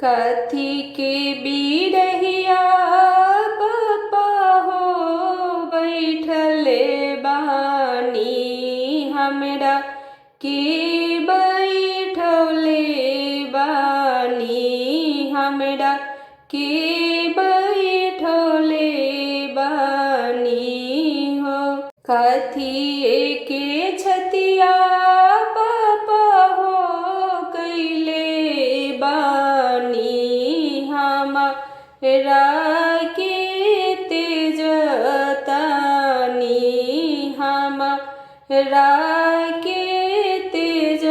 कथी के बिरहिया पप्पा हो बैठले बानी हमरा के बैठले बानी हमरा के बैठले बानी हो। कथी के छतिया पप्पा हो कैले बानी हमरा के तेजतानी हमरा के तेजतानी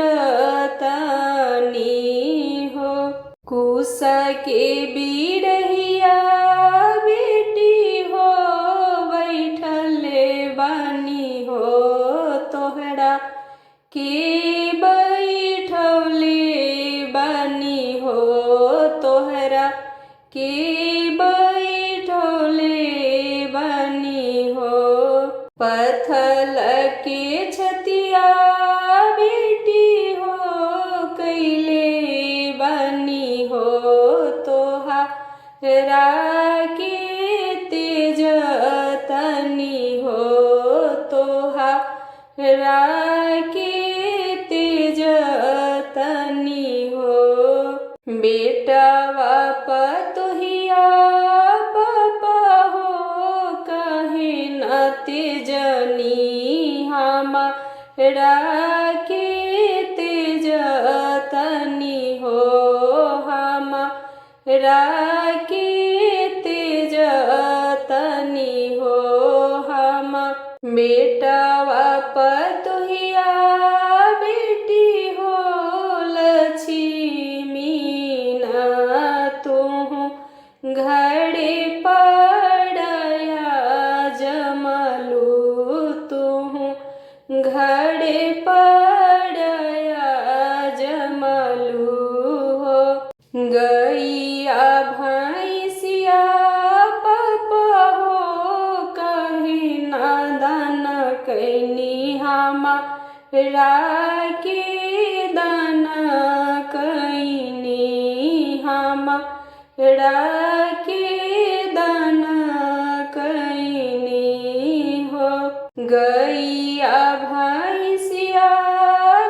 हो। कुसा के बिरहिया बेटी हो बैठले बानी हो तोहरा के बैठले बानी हो तोहरा के बैठले बानी हो। पत्थल के छतिया बेटी हो कैले बानी हो तोहरा के तेजतानी हो तोहरा के तेजतानी हो। बेटवा पतोहिया पप्पा हो काहे न तेजनी हमरा के तेजतानी हो हमरा के तेजतानी हो। हम बेटवा पतोहिया बेटी हो लक्ष्मी ना तुहु घड़े पड़या जमलू तुहु घड़े पड़या जमलू हो। गैया भैंसिया पप्पा हो कहे नादान कैनी हमरा के दाना कैनी हमरा के दाना कैनी हो। गैया भैंसिया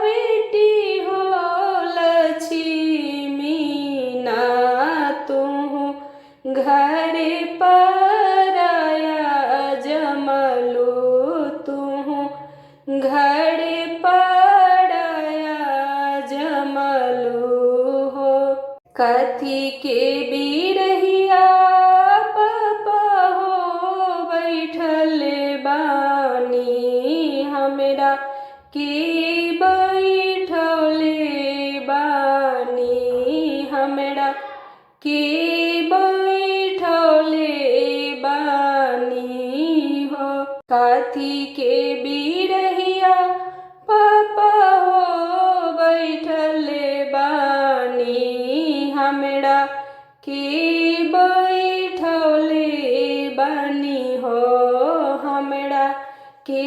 बेटी हो लक्ष्मी ना तुहु घरे पड़या जमलू तुहु घरे पड़या जमलू हो। कथी के बिरहिया पप्पा हो बैठले बानी हमरा के बैठले बानी हमरा के बैठले बानी हो। कथी के बिरहिया पप्पा हो बैठले बानी हमरा के बैठले बानी हो हमरा के